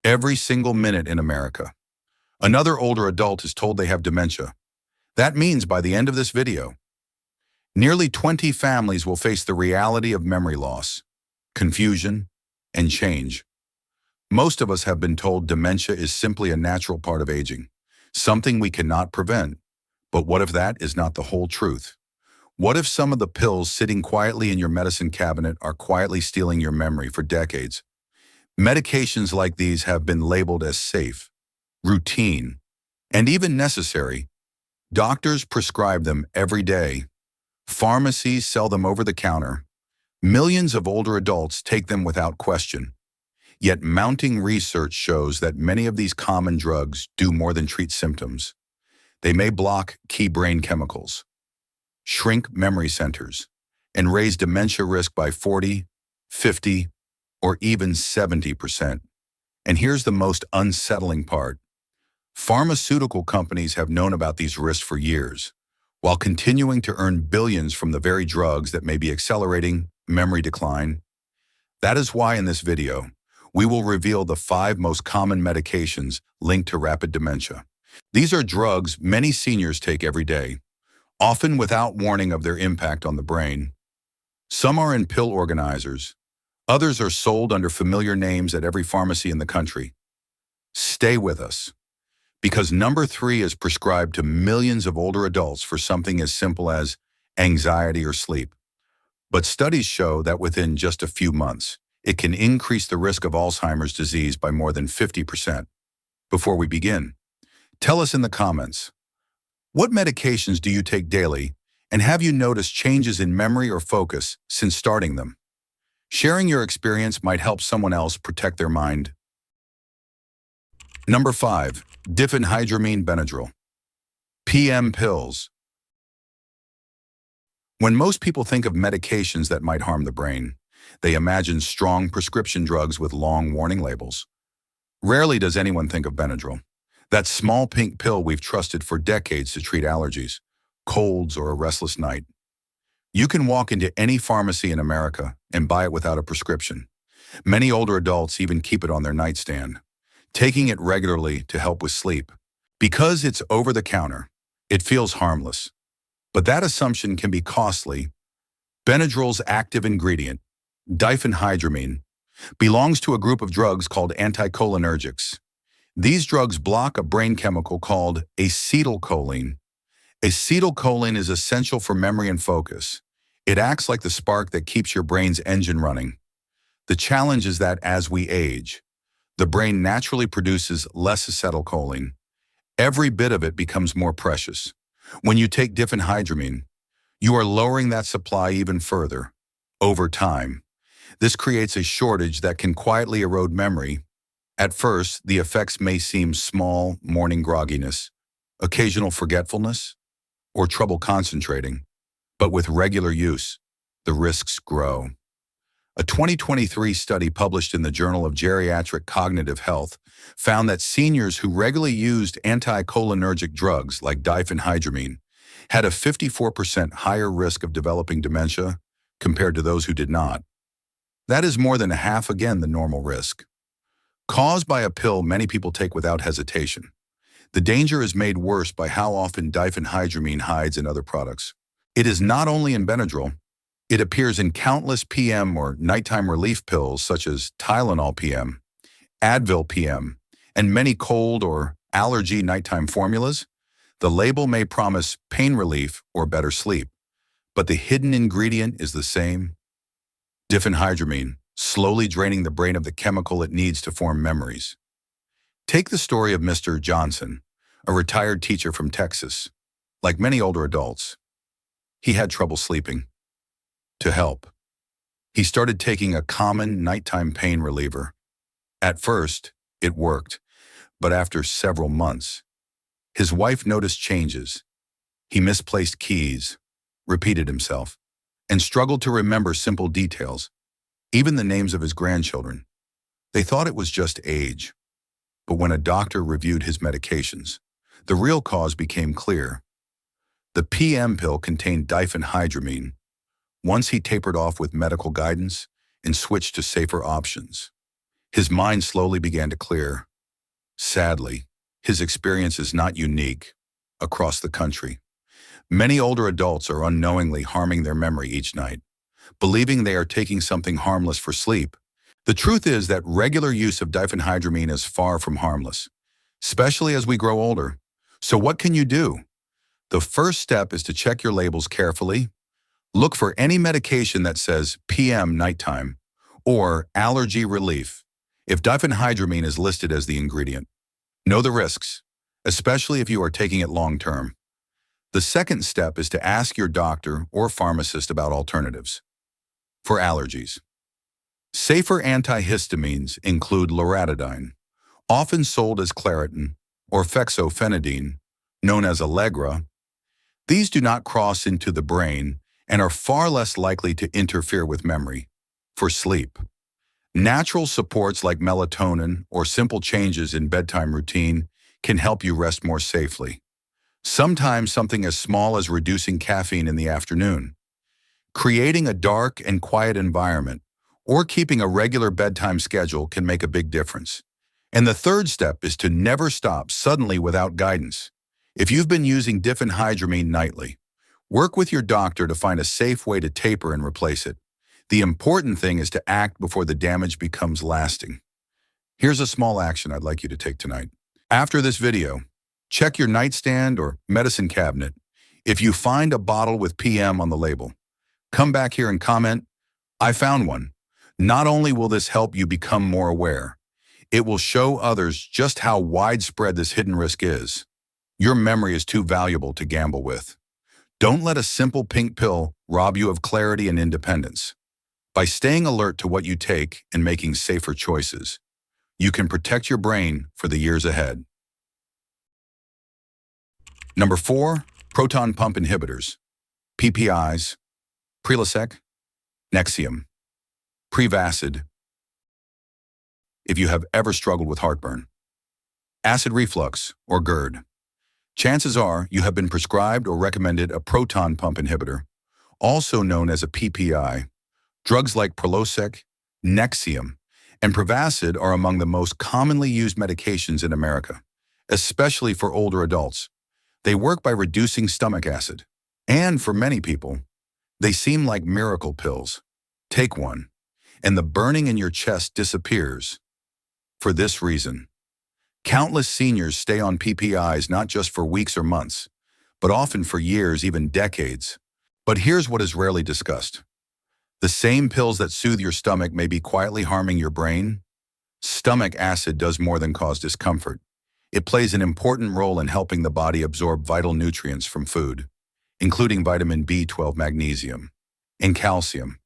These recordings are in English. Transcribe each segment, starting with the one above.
every single minute in America. Another older adult is told they have dementia. That means by the end of this video, nearly 20 families will face the reality of memory loss, confusion, and change. Most of us have been told dementia is simply a natural part of aging, something we cannot prevent. But what if that is not the whole truth? What if some of the pills sitting quietly in your medicine cabinet are quietly stealing your memory for decades? Medications like these have been labeled as safe, routine, and even necessary. Doctors prescribe them every day. Pharmacies sell them over the counter. Millions of older adults take them without question. Yet mounting research shows that many of these common drugs do more than treat symptoms. They may block key brain chemicals, shrink memory centers, and raise dementia risk by 40, 50, or even 70%. And here's the most unsettling part. Pharmaceutical companies have known about these risks for years, while continuing to earn billions from the very drugs that may be accelerating memory decline. That is why in this video, we will reveal the 5 most common medications linked to rapid dementia. These are drugs many seniors take every day, often without warning of their impact on the brain. Some are in pill organizers. Others are sold under familiar names at every pharmacy in the country. Stay with us, because number 3 is prescribed to millions of older adults for something as simple as anxiety or sleep. But studies show that within just a few months, it can increase the risk of Alzheimer's disease by more than 50%. Before we begin, tell us in the comments, what medications do you take daily, and have you noticed changes in memory or focus since starting them? Sharing your experience might help someone else protect their mind. Number 5, diphenhydramine Benadryl. PM pills. When most people think of medications that might harm the brain, they imagine strong prescription drugs with long warning labels. Rarely does anyone think of Benadryl, that small pink pill we've trusted for decades to treat allergies, colds, or a restless night. You can walk into any pharmacy in America and buy it without a prescription. Many older adults even keep it on their nightstand, taking it regularly to help with sleep. Because it's over the counter, it feels harmless. But that assumption can be costly. Benadryl's active ingredient, diphenhydramine, belongs to a group of drugs called anticholinergics. These drugs block a brain chemical called acetylcholine. Acetylcholine is essential for memory and focus. It acts like the spark that keeps your brain's engine running. The challenge is that as we age, the brain naturally produces less acetylcholine. Every bit of it becomes more precious. When you take diphenhydramine, you are lowering that supply even further. Over time, this creates a shortage that can quietly erode memory. At first, the effects may seem small: morning grogginess, occasional forgetfulness, or trouble concentrating. But with regular use, the risks grow. A 2023 study published in the Journal of Geriatric Cognitive Health found that seniors who regularly used anticholinergic drugs like diphenhydramine had a 54% higher risk of developing dementia compared to those who did not. That is more than half again the normal risk. Caused by a pill many people take without hesitation, the danger is made worse by how often diphenhydramine hides in other products. It is not only in Benadryl. It appears in countless PM or nighttime relief pills such as Tylenol PM, Advil PM, and many cold or allergy nighttime formulas. The label may promise pain relief or better sleep, but the hidden ingredient is the same: diphenhydramine, slowly draining the brain of the chemical it needs to form memories. Take the story of Mr. Johnson, a retired teacher from Texas. Like many older adults, he had trouble sleeping. To help, he started taking a common nighttime pain reliever. At first, it worked, but after several months, his wife noticed changes. He misplaced keys, repeated himself, and struggled to remember simple details, even the names of his grandchildren. They thought it was just age. But when a doctor reviewed his medications, the real cause became clear. The PM pill contained diphenhydramine. Once he tapered off with medical guidance and switched to safer options, His mind slowly began to clear. Sadly, his experience is not unique across the country. Many older adults are unknowingly harming their memory each night, believing they are taking something harmless for sleep. The truth is that regular use of diphenhydramine is far from harmless, especially as we grow older. So what can you do? The first step is to check your labels carefully. Look for any medication that says PM nighttime or allergy relief if diphenhydramine is listed as the ingredient. Know the risks, especially if you are taking it long-term. The second step is to ask your doctor or pharmacist about alternatives. For allergies, safer antihistamines include loratadine, often sold as Claritin, or fexofenadine, known as Allegra. These do not cross into the brain and are far less likely to interfere with memory. For sleep, natural supports like melatonin or simple changes in bedtime routine can help you rest more safely. Sometimes something as small as reducing caffeine in the afternoon, creating a dark and quiet environment, or keeping a regular bedtime schedule can make a big difference. And the third step is to never stop suddenly without guidance. If you've been using diphenhydramine nightly, work with your doctor to find a safe way to taper and replace it. The important thing is to act before the damage becomes lasting. Here's a small action I'd like you to take tonight. After this video, check your nightstand or medicine cabinet. If you find a bottle with PM on the label, come back here and comment, "I found one." Not only will this help you become more aware, it will show others just how widespread this hidden risk is. Your memory is too valuable to gamble with. Don't let a simple pink pill rob you of clarity and independence. By staying alert to what you take and making safer choices, you can protect your brain for the years ahead. Number 4, proton pump inhibitors, PPIs, Prilosec, Nexium, Prevacid. If you have ever struggled with heartburn, acid reflux, or GERD, chances are you have been prescribed or recommended a proton pump inhibitor, also known as a PPI. Drugs like Prilosec, Nexium, and Prevacid are among the most commonly used medications in America, especially for older adults. They work by reducing stomach acid, and for many people, they seem like miracle pills. Take one, and the burning in your chest disappears. For this reason, countless seniors stay on PPIs not just for weeks or months, but often for years, even decades. But here's what is rarely discussed. The same pills that soothe your stomach may be quietly harming your brain. Stomach acid does more than cause discomfort. It plays an important role in helping the body absorb vital nutrients from food, including vitamin B12, magnesium, and calcium.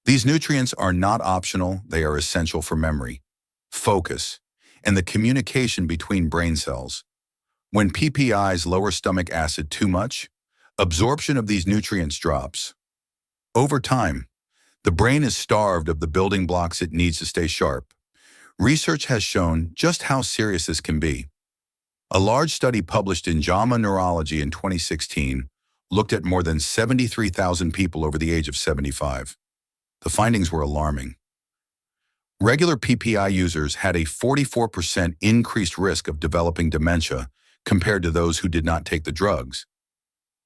These nutrients are not optional, they are essential for memory, focus, and the communication between brain cells. When PPIs lower stomach acid too much, absorption of these nutrients drops. Over time, the brain is starved of the building blocks it needs to stay sharp. Research has shown just how serious this can be. A large study published in JAMA Neurology in 2016 looked at more than 73,000 people over the age of 75. The findings were alarming. Regular PPI users had a 44% increased risk of developing dementia compared to those who did not take the drugs.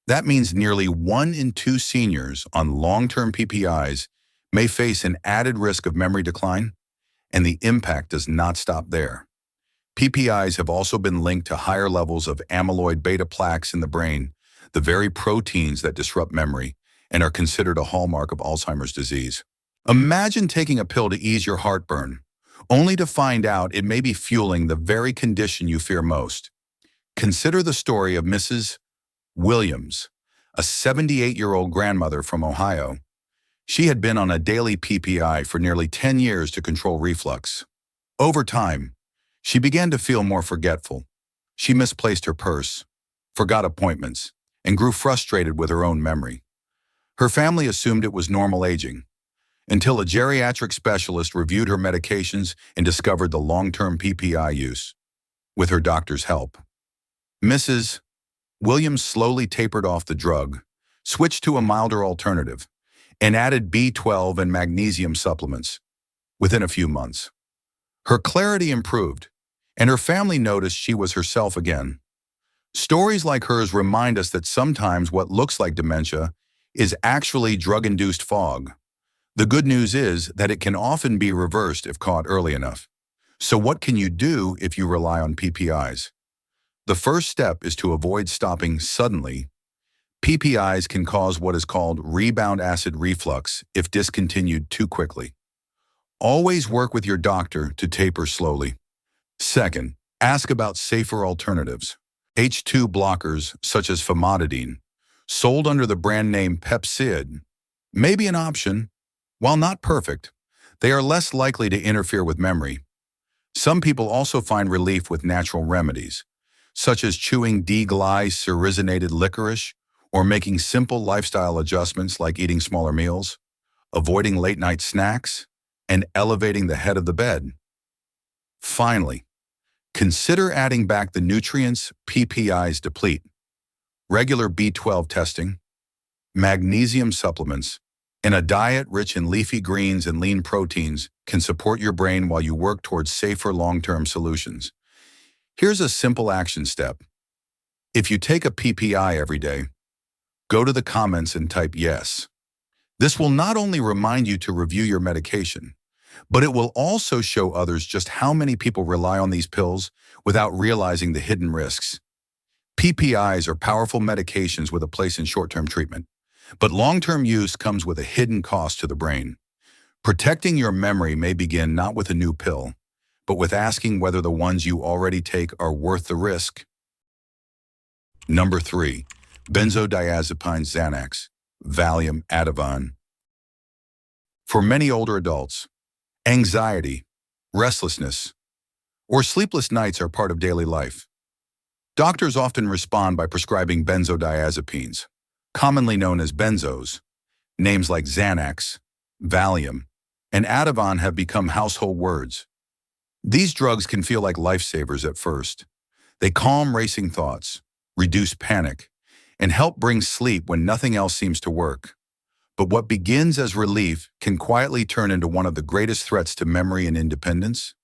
That means nearly 1 in 2 seniors on long-term PPIs may face an added risk of memory decline, and the impact does not stop there. PPIs have also been linked to higher levels of amyloid beta plaques in the brain, the very proteins that disrupt memory and are considered a hallmark of Alzheimer's disease. Imagine taking a pill to ease your heartburn, only to find out it may be fueling the very condition you fear most. Consider the story of Mrs. Williams, a 78-year-old grandmother from Ohio. She had been on a daily PPI for nearly 10 years to control reflux. Over time, she began to feel more forgetful. She misplaced her purse, forgot appointments, and grew frustrated with her own memory. Her family assumed it was normal aging, until a geriatric specialist reviewed her medications and discovered the long-term PPI use. With her doctor's help, Mrs. Williams slowly tapered off the drug, switched to a milder alternative, and added B12 and magnesium supplements. Within a few months, Her clarity improved, and her family noticed she was herself again. Stories like hers remind us that sometimes what looks like dementia is actually drug-induced fog. The good news is that it can often be reversed if caught early enough. So what can you do if you rely on PPIs? The first step is to avoid stopping suddenly. PPIs can cause what is called rebound acid reflux if discontinued too quickly. Always work with your doctor to taper slowly. Second, ask about safer alternatives. H2 blockers such as famotidine, sold under the brand name Pepcid, may be an option. While not perfect, they are less likely to interfere with memory. Some people also find relief with natural remedies, such as chewing D-glycyrrhizated licorice or making simple lifestyle adjustments like eating smaller meals, avoiding late-night snacks, and elevating the head of the bed. Finally, consider adding back the nutrients PPIs deplete. Regular B12 testing, magnesium supplements, and a diet rich in leafy greens and lean proteins can support your brain while you work towards safer long-term solutions. Here's a simple action step. If you take a PPI every day, go to the comments and type yes. This will not only remind you to review your medication, but it will also show others just how many people rely on these pills without realizing the hidden risks. PPIs are powerful medications with a place in short-term treatment, but long-term use comes with a hidden cost to the brain. Protecting your memory may begin not with a new pill, but with asking whether the ones you already take are worth the risk. Number 3, benzodiazepines, Xanax, Valium, Ativan. For many older adults, anxiety, restlessness, or sleepless nights are part of daily life. Doctors often respond by prescribing benzodiazepines, commonly known as benzos. Names like Xanax, Valium, and Ativan have become household words. These drugs can feel like lifesavers at first. They calm racing thoughts, reduce panic, and help bring sleep when nothing else seems to work. But what begins as relief can quietly turn into one of the greatest threats to memory and independence.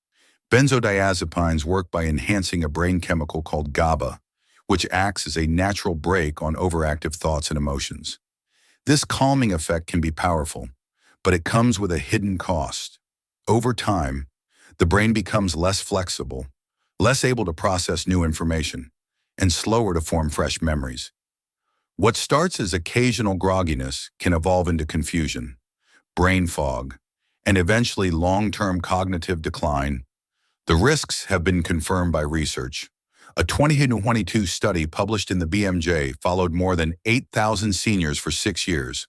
Benzodiazepines work by enhancing a brain chemical called GABA, which acts as a natural brake on overactive thoughts and emotions. This calming effect can be powerful, but it comes with a hidden cost. Over time, the brain becomes less flexible, less able to process new information, and slower to form fresh memories. What starts as occasional grogginess can evolve into confusion, brain fog, and eventually long-term cognitive decline. The risks have been confirmed by research. A 2022 study published in the BMJ followed more than 8,000 seniors for 6 years.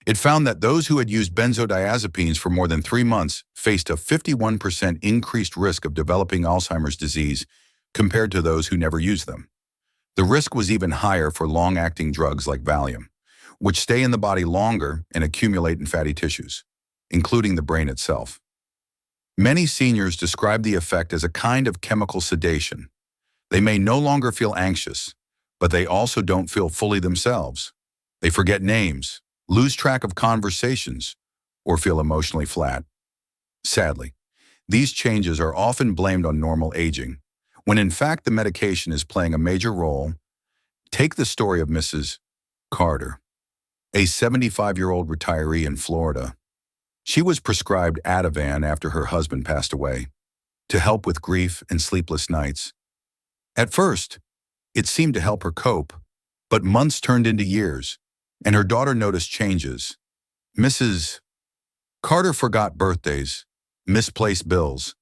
It found that those who had used benzodiazepines for more than 3 months faced a 51% increased risk of developing Alzheimer's disease compared to those who never used them. The risk was even higher for long-acting drugs like Valium, which stay in the body longer and accumulate in fatty tissues, including the brain itself. Many seniors describe the effect as a kind of chemical sedation. They may no longer feel anxious, but they also don't feel fully themselves. They forget names, lose track of conversations, or feel emotionally flat. Sadly, these changes are often blamed on normal aging, when in fact the medication is playing a major role. Take the story of Mrs. Carter, a 75-year-old retiree in Florida. She was prescribed Ativan after her husband passed away, to help with grief and sleepless nights. At first, it seemed to help her cope, but months turned into years, and her daughter noticed changes. Mrs. Carter forgot birthdays, misplaced bills,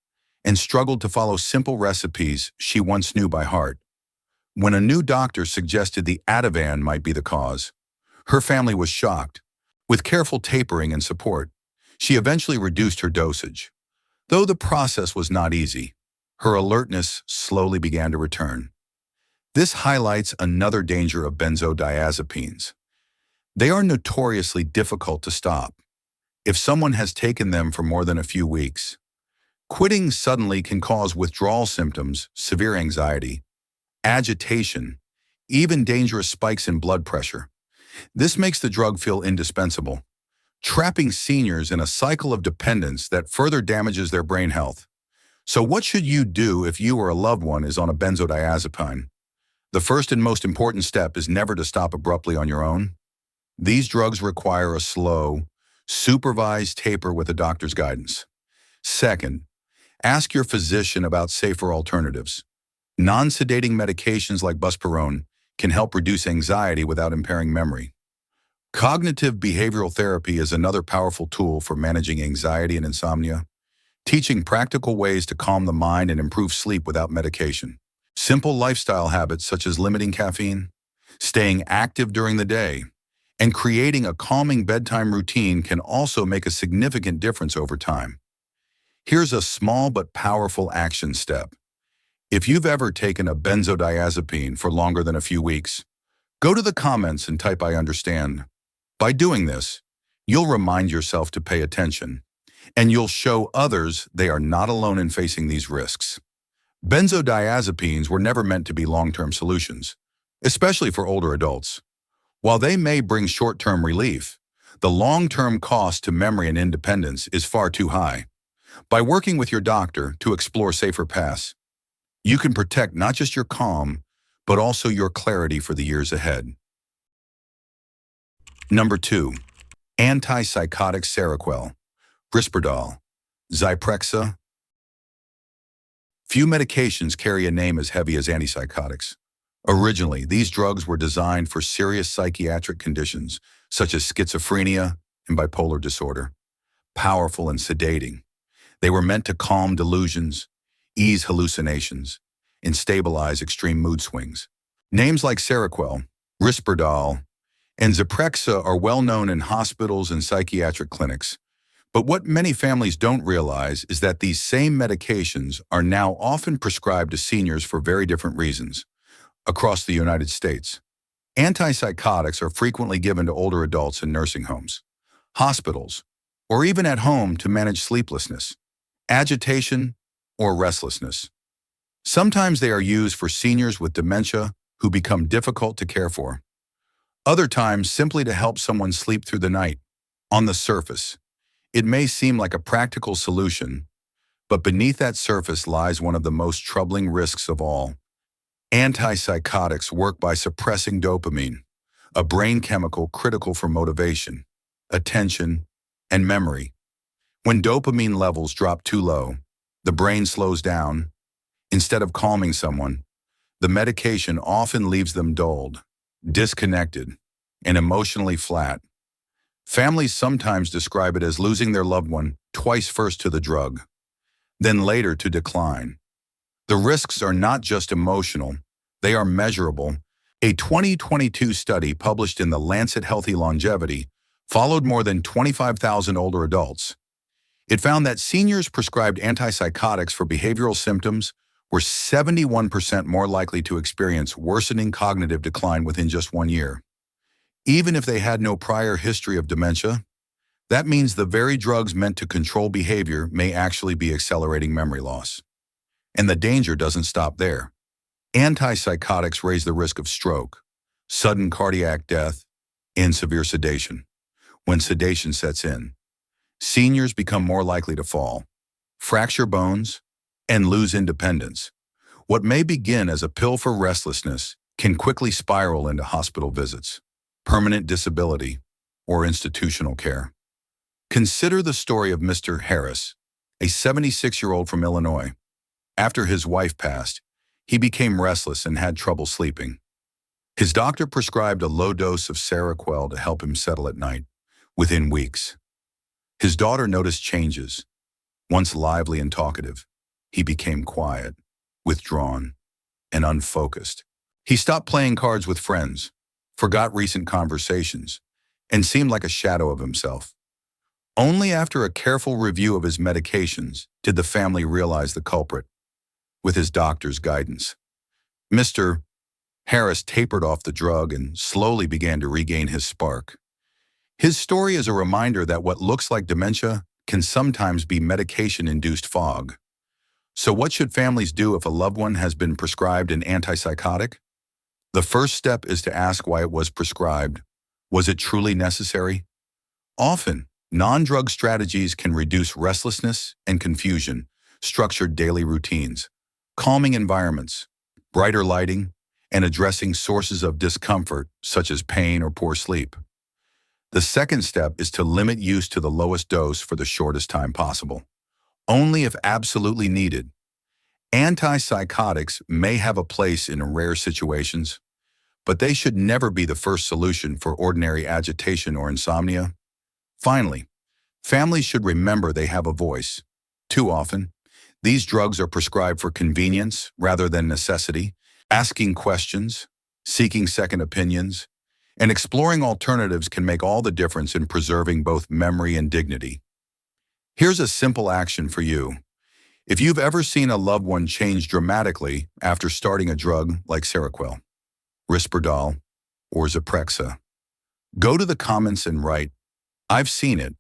and struggled to follow simple recipes she once knew by heart. When a new doctor suggested the Ativan might be the cause, her family was shocked. With careful tapering and support, she eventually reduced her dosage. Though the process was not easy, her alertness slowly began to return. This highlights another danger of benzodiazepines. They are notoriously difficult to stop. If someone has taken them for more than a few weeks, quitting suddenly can cause withdrawal symptoms, severe anxiety, agitation, even dangerous spikes in blood pressure. This makes the drug feel indispensable, trapping seniors in a cycle of dependence that further damages their brain health. So what should you do if you or a loved one is on a benzodiazepine? The first and most important step is never to stop abruptly on your own. These drugs require a slow, supervised taper with a doctor's guidance. Second, ask your physician about safer alternatives. Non-sedating medications like buspirone can help reduce anxiety without impairing memory. Cognitive behavioral therapy is another powerful tool for managing anxiety and insomnia, teaching practical ways to calm the mind and improve sleep without medication. Simple lifestyle habits such as limiting caffeine, staying active during the day, and creating a calming bedtime routine can also make a significant difference over time. Here's a small but powerful action step. If you've ever taken a benzodiazepine for longer than a few weeks, go to the comments and type "I understand." By doing this, you'll remind yourself to pay attention, and you'll show others they are not alone in facing these risks. Benzodiazepines were never meant to be long-term solutions, especially for older adults. While they may bring short-term relief, the long-term cost to memory and independence is far too high. By working with your doctor to explore safer paths, you can protect not just your calm, but also your clarity for the years ahead. Number 2. Antipsychotics Seroquel, Risperdal, Zyprexa. Few medications carry a name as heavy as antipsychotics. Originally, these drugs were designed for serious psychiatric conditions, such as schizophrenia and bipolar disorder. Powerful and sedating, they were meant to calm delusions, ease hallucinations, and stabilize extreme mood swings. Names like Seroquel, Risperdal, and Zyprexa are well known in hospitals and psychiatric clinics. But what many families don't realize is that these same medications are now often prescribed to seniors for very different reasons. Across the United States, antipsychotics are frequently given to older adults in nursing homes, hospitals, or even at home to manage sleeplessness, agitation, or restlessness. Sometimes they are used for seniors with dementia who become difficult to care for. Other times, simply to help someone sleep through the night. On the surface, it may seem like a practical solution, but beneath that surface lies one of the most troubling risks of all. Antipsychotics work by suppressing dopamine, a brain chemical critical for motivation, attention, and memory. When dopamine levels drop too low, the brain slows down. Instead of calming someone, the medication often leaves them dulled, disconnected, and emotionally flat. Families sometimes describe it as losing their loved one twice, first to the drug, then later to decline. The risks are not just emotional, they are measurable. A 2022 study published in the Lancet Healthy Longevity followed more than 25,000 older adults. It found that seniors prescribed antipsychotics for behavioral symptoms were 71% more likely to experience worsening cognitive decline within just 1 year. Even if they had no prior history of dementia, that means the very drugs meant to control behavior may actually be accelerating memory loss. And the danger doesn't stop there. Antipsychotics raise the risk of stroke, sudden cardiac death, and severe sedation. When sedation sets in, seniors become more likely to fall, fracture bones, and lose independence. What may begin as a pill for restlessness can quickly spiral into hospital visits, permanent disability, or institutional care. Consider the story of Mr. Harris, a 76-year-old from Illinois. After his wife passed, he became restless and had trouble sleeping. His doctor prescribed a low dose of Seroquel to help him settle at night. Within weeks, his daughter noticed changes. Once lively and talkative, he became quiet, withdrawn, and unfocused. He stopped playing cards with friends, forgot recent conversations, and seemed like a shadow of himself. Only after a careful review of his medications did the family realize the culprit. With his doctor's guidance, Mr. Harris tapered off the drug and slowly began to regain his spark. His story is a reminder that what looks like dementia can sometimes be medication-induced fog. So what should families do if a loved one has been prescribed an antipsychotic? The first step is to ask why it was prescribed. Was it truly necessary? Often, non-drug strategies can reduce restlessness and confusion, structured daily routines, calming environments, brighter lighting, and addressing sources of discomfort such as pain or poor sleep. The second step is to limit use to the lowest dose for the shortest time possible, only if absolutely needed. Antipsychotics may have a place in rare situations, but they should never be the first solution for ordinary agitation or insomnia. Finally, families should remember they have a voice. Too often, these drugs are prescribed for convenience rather than necessity. Asking questions, seeking second opinions, and exploring alternatives can make all the difference in preserving both memory and dignity. Here's a simple action for you. If you've ever seen a loved one change dramatically after starting a drug like Seroquel, Risperdal, or Zyprexa, go to the comments and write, "I've seen it."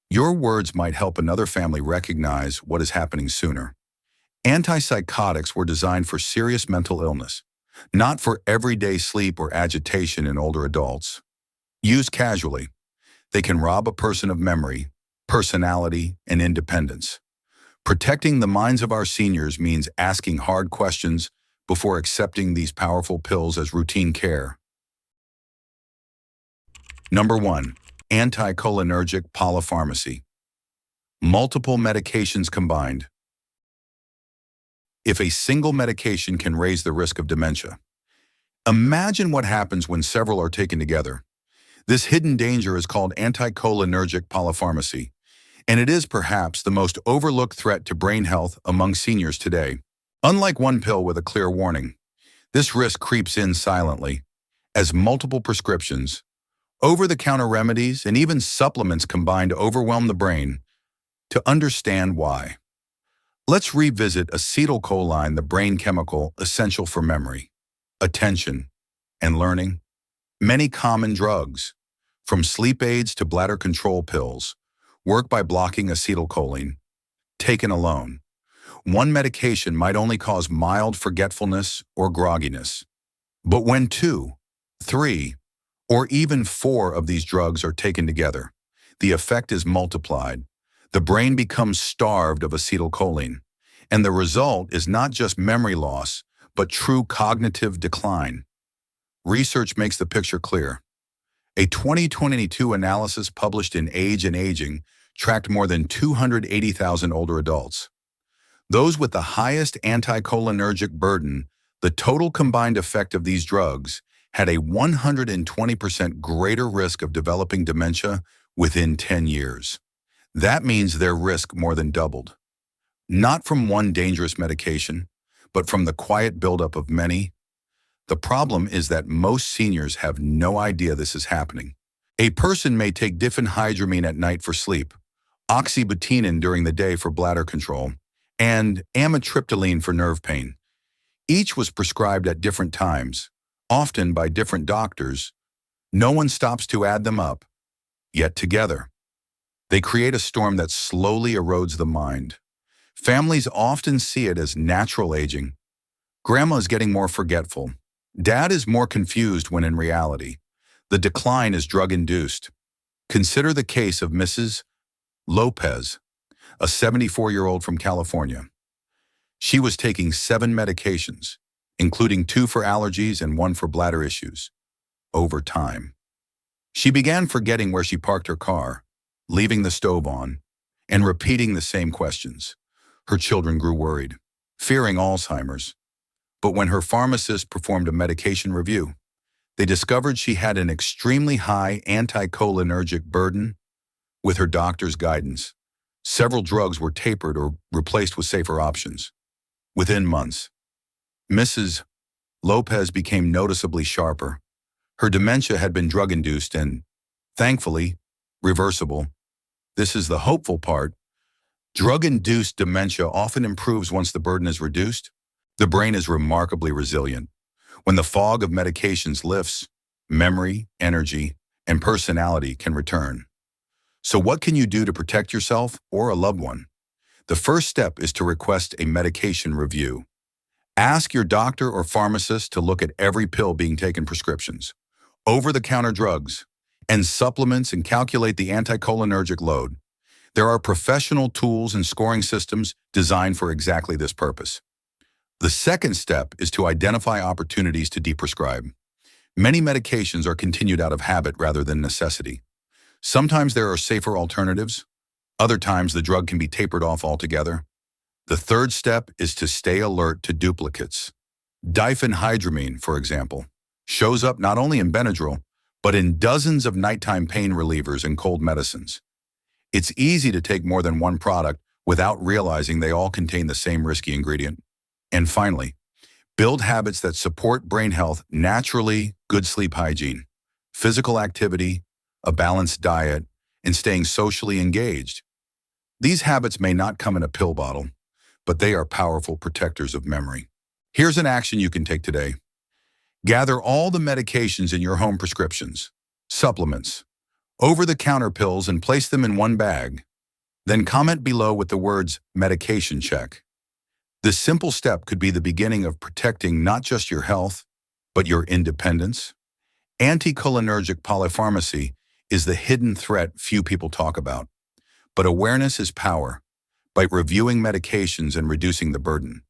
Your words might help another family recognize what is happening sooner. Antipsychotics were designed for serious mental illness, not for everyday sleep or agitation in older adults. Used casually, they can rob a person of memory, personality, and independence. Protecting the minds of our seniors means asking hard questions before accepting these powerful pills as routine care. Number 1. Anticholinergic polypharmacy. Multiple medications combined. If a single medication can raise the risk of dementia, imagine what happens when several are taken together. This hidden danger is called anticholinergic polypharmacy, and it is perhaps the most overlooked threat to brain health among seniors today. Unlike one pill with a clear warning, this risk creeps in silently, as multiple prescriptions, over-the-counter remedies, and even supplements combine to overwhelm the brain. To understand why, let's revisit acetylcholine, the brain chemical essential for memory, attention, and learning. Many common drugs, from sleep aids to bladder control pills, work by blocking acetylcholine. Taken alone, one medication might only cause mild forgetfulness or grogginess. But when 2, 3, or even 4 of these drugs are taken together, the effect is multiplied. The brain becomes starved of acetylcholine, and the result is not just memory loss, but true cognitive decline. Research makes the picture clear. A 2022 analysis published in Age and Aging tracked more than 280,000 older adults. Those with the highest anticholinergic burden, the total combined effect of these drugs, had a 120% greater risk of developing dementia within 10 years. That means their risk more than doubled. Not from one dangerous medication, but from the quiet buildup of many. The problem is that most seniors have no idea this is happening. A person may take diphenhydramine at night for sleep, oxybutynin during the day for bladder control, and amitriptyline for nerve pain. Each was prescribed at different times, often by different doctors. No one stops to add them up, yet together, they create a storm that slowly erodes the mind. Families often see it as natural aging. Grandma is getting more forgetful. Dad is more confused when in reality, the decline is drug-induced. Consider the case of Mrs. Lopez, a 74-year-old from California. She was taking 7 medications, including 2 for allergies and 1 for bladder issues. Over time, she began forgetting where she parked her car, leaving the stove on, and repeating the same questions. Her children grew worried, fearing Alzheimer's. But when her pharmacist performed a medication review, they discovered she had an extremely high anticholinergic burden. With her doctor's guidance, several drugs were tapered or replaced with safer options. Within months, Mrs. Lopez became noticeably sharper. Her dementia had been drug-induced and, thankfully, reversible. This is the hopeful part. Drug-induced dementia often improves once the burden is reduced. The brain is remarkably resilient. When the fog of medications lifts, memory, energy, and personality can return. So what can you do to protect yourself or a loved one? The first step is to request a medication review. Ask your doctor or pharmacist to look at every pill being taken, prescriptions, over-the-counter drugs, and supplements, and calculate the anticholinergic load. There are professional tools and scoring systems designed for exactly this purpose. The second step is to identify opportunities to deprescribe. Many medications are continued out of habit rather than necessity. Sometimes there are safer alternatives. Other times the drug can be tapered off altogether. The third step is to stay alert to duplicates. Diphenhydramine, for example, shows up not only in Benadryl, but in dozens of nighttime pain relievers and cold medicines. It's easy to take more than one product without realizing they all contain the same risky ingredient. And finally, build habits that support brain health naturally: good sleep hygiene, physical activity, a balanced diet, and staying socially engaged. These habits may not come in a pill bottle, but they are powerful protectors of memory. Here's an action you can take today. Gather all the medications in your home prescriptions, supplements, over-the-counter pills, and place them in one bag. Then comment below with the words "medication check." This simple step could be the beginning of protecting not just your health, but your independence. Anticholinergic polypharmacy is the hidden threat few people talk about. But awareness is power. By reviewing medications and reducing the burden,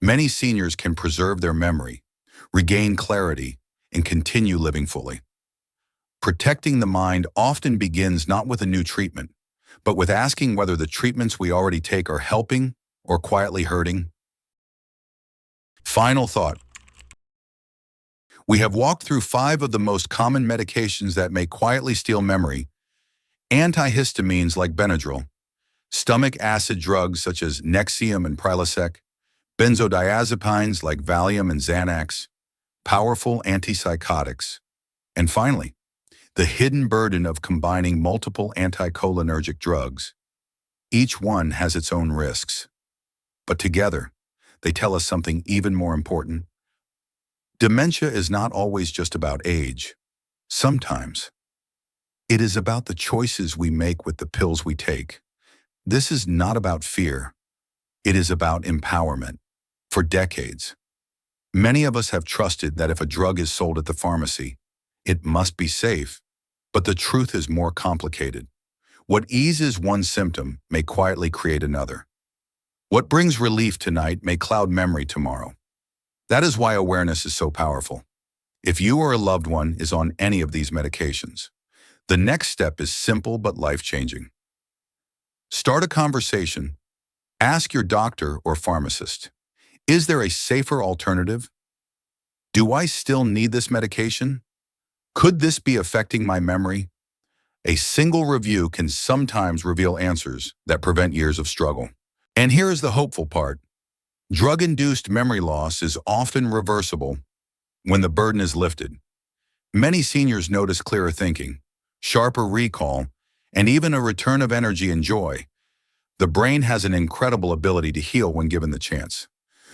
many seniors can preserve their memory, regain clarity, and continue living fully. Protecting the mind often begins not with a new treatment, but with asking whether the treatments we already take are helping or quietly hurting. Final thought. We have walked through 5 of the most common medications that may quietly steal memory: antihistamines like Benadryl, stomach acid drugs such as Nexium and Prilosec, benzodiazepines like Valium and Xanax, powerful antipsychotics, and finally, the hidden burden of combining multiple anticholinergic drugs. Each one has its own risks, but together, they tell us something even more important. Dementia is not always just about age. Sometimes, it is about the choices we make with the pills we take. This is not about fear. It is about empowerment. For decades, many of us have trusted that if a drug is sold at the pharmacy, it must be safe. But the truth is more complicated. What eases one symptom may quietly create another. What brings relief tonight may cloud memory tomorrow. That is why awareness is so powerful. If you or a loved one is on any of these medications, the next step is simple but life-changing. Start a conversation. Ask your doctor or pharmacist, is there a safer alternative? Do I still need this medication? Could this be affecting my memory? A single review can sometimes reveal answers that prevent years of struggle. And here is the hopeful part. Drug-induced memory loss is often reversible when the burden is lifted. Many seniors notice clearer thinking, sharper recall, and even a return of energy and joy. The brain has an incredible ability to heal when given the chance.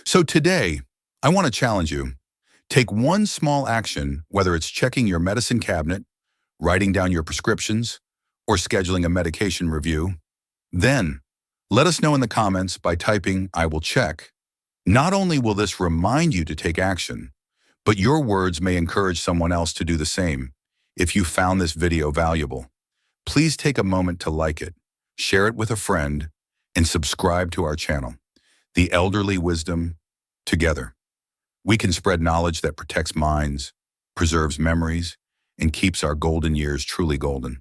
So today, I want to challenge you. Take one small action, whether it's checking your medicine cabinet, writing down your prescriptions, or scheduling a medication review. Then, let us know in the comments by typing "I will check." Not only will this remind you to take action, but your words may encourage someone else to do the same. If you found this video valuable, please take a moment to like it, share it with a friend, and subscribe to our channel, The Elderly Wisdom. Together, we can spread knowledge that protects minds, preserves memories, and keeps our golden years truly golden.